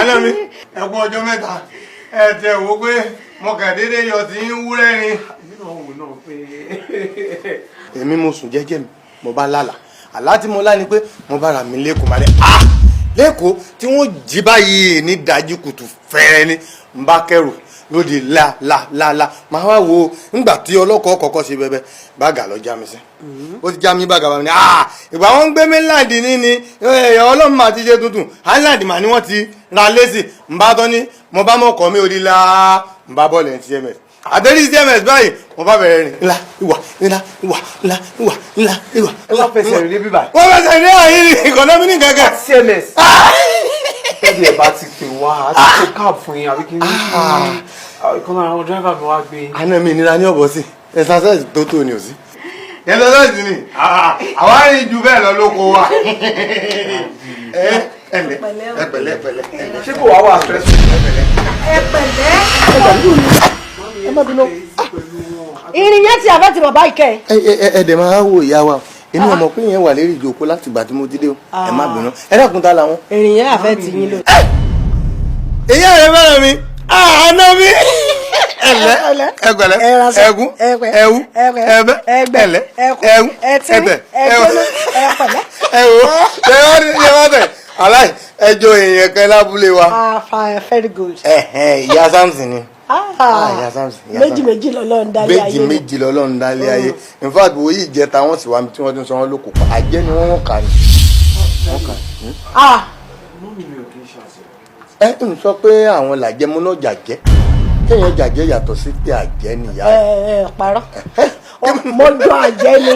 àná mi ẹ kú ọjọ́ mẹ́ta ẹ tẹ wo pé mo kàn déédéé yọ sí ń wúrẹ́ ni. èmi mo sùn jẹ́jẹ́ mi mo bá lálà àlá tí mo lá ni pé mo bá ra mi lẹ́kọ̀ọ́ máa lẹ́kọ̀ọ́ tí wọ́n jí báyìí ní dájú kùtù fẹ́rẹ́ ni n bá kẹrù lóde la máa wá wo nígbà tí ọlọ́kọ̀ kọ̀ọ̀kan ṣe bẹ́bẹ́ bága lọ já mi sí ó ti já mi bága bá mi ní ìgbà wọn ń gbé mainland ní ọlọ́run máa ti ṣe tuntun island mà ni wọ́n ti ra lẹ́sì n bá tán ní mo bá mọ̀ kọ́ mi ò rí la n bá bọ́ọ̀lù ẹ̀ tms àtẹ́rí tms báyìí mo bá bẹ̀rẹ̀ rìn ńlá ìwà. wọ́n fẹsẹ̀ rìn níbí báyìí. wọ́n fẹsẹ̀ rìn àyè ìkọ̀nọ́mí ní gẹ́gẹ́. tms bẹ́ẹ̀ni ẹ̀ bá ti pè wá àti kó káàbù fún yín àbí kí ní ìkànnì àwọn dírẹ́fà mi wá gbé. àná mi ìnira ní ọ̀bọ̀ sí exercise tó tó ni ò sí. exercise ni àwa rìn ju bẹ́ẹ̀ lọ lóko wa. ẹ pẹ̀lẹ́. ṣé kò wá wà stress. ẹ pẹ̀lẹ́. ẹ má bínú. irin yẹn ti àfẹ́ ti bàbá ìkẹ́. ẹ dẹ̀ máa wò ìyá wa èmi ọmọ pé yẹn wà lérí ìjókòó láti ìgbà tí mo ti dé o ẹ má bínú ẹ dákun ta làwọn. irin yẹn àfẹ́ ti yín lò. ìyá rẹ fẹ́ràn mi àná mi ẹlẹ ẹgbẹlẹ ẹgún ẹwú ẹbẹ ẹlẹ ẹwú ẹtẹ ẹwú ẹwú ṣẹwàtẹ aláì ẹjọ èèyàn kan lábúlé wa. very good. ìyá Samson ni. méjì lọ́lọ́run dálé ayé. méjì lọ́lọ́run dálé ayé in fact wo yìí jẹta wọn sì wá tí wọn ti ń sọ wọn lóko pa àjẹ́ ni wọn kà ní. ẹ ń sọ pé àwọn làjẹ́ mú náà jàjẹ́ kéèyàn jàjẹ́ yàtọ̀ sí pé àjẹ́ nìyá. parọ́ mo jọ àjẹ́ ni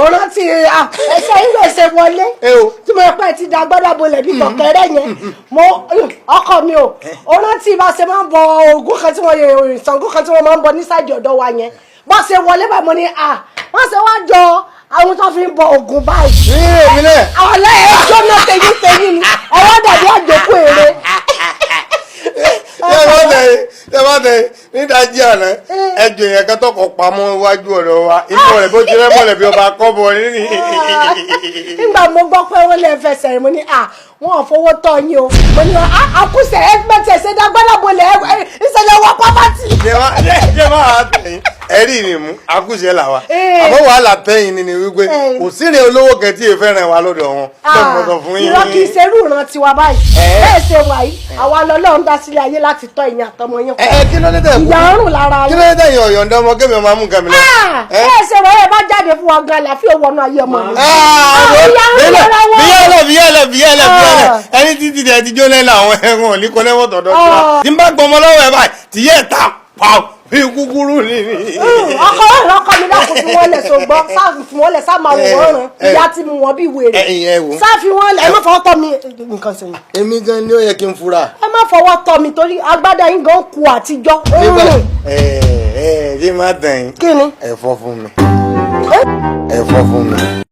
ọ̀rọ̀ tí ẹsẹ̀ yìí lè ṣe wọlé tí mo pẹ́ ti da gbọ́dọ̀ bolẹ̀ bí kọ̀kẹ́rẹ́ yẹn ọkọ mi o ọ̀rọ̀ tí bá ṣe máa ń bọ Ògún kan tí wọ́n yẹ Ṣàngó kan tí wọ́n máa ń bọ ní sáìdì ọ̀dọ̀ wa yẹn bá ṣe wọlé bá mo ní wọ́n ṣe wá jọ àwọn tó fi ń bọ Ògún báyìí. àwọn lẹ́yìn ẹjọ́ náà tẹ̀yìn ni ẹ̀rọ dàbí àjòkú èrè. tẹ bá tẹ nídàájí àná ẹjọ yẹn kẹtọ kọ pamọ́ iwájú ọ̀dọ̀ wa inú rẹ bó ti rẹ mọlẹ bí ọba kọ bọ nínú. nígbà mo gbọ́ pé wọ́n lè fẹsẹ̀ rìn mo ní wọn ò fowó tọ́ yín o mo ní àkúṣe ẹgbẹ́tẹ̀ ṣe dágbọ́lábọ̀lẹ̀ ìṣẹ̀lẹ̀ wọ pápátì. ṣé máa tẹ̀yìn ẹ̀rí ni mú àkúṣe là wa àmọ́ wàhálà tẹ̀yìn ni wípé kò sí ní olówó kẹtí ìfẹ́ràn wa lọ́dọ̀ wọn lọ́dọ̀ fún yín. irọ́ kì í ṣerú ìran tiwa báyìí bẹ́ẹ̀ ṣe wà yìí àwa lọ́lọ́run dá sílé ayé láti tọ́ ìyẹn àtọmọ yín kọ́ kí ló dé tẹ̀ ìyá ń rùn lára yín. kí ló dé tẹ̀ yàn ọ̀yọ̀ǹda ọmọ kébì ọmọ amú nǹkan mi lọ. bẹ́ẹ̀ ṣe wọ́n yẹ bá jáde fún wa gan àlàáfíà wọnú ayé ọmọ mi. ìyá ń rùn lára wọn. bíyẹ̀lẹ̀ ẹni títí dẹ̀ ti jóná làwọn ẹ̀wọ̀n ò ní kọ́ lẹ́wọ̀n tọ̀dọ̀ tó wa. tí n bá gbọmọ lọ́wọ́ ẹ̀ báyìí tí yẹ́ ta pa bí kúkúrú ni. ọkọ mi lákòó fi wọ́n lẹ̀ so gbọ́ sáà fi wọ́n lẹ̀ sáà máa wò wọ́n rán ìyá tí mu wọ́n bí wèrè sáà fi wọ́n lẹ̀ ẹ má fọwọ́ tọ́ mi nǹkan sẹ́yìn. èmi gan ni ó yẹ kí n fura. ẹ má fọwọ́ tọ́ mi torí agbádá yín gan ku àtijọ́. ṣé má tẹ̀yìn. kí ni. ẹ̀fọ́ fún mi. ẹ̀fọ́ fún mi.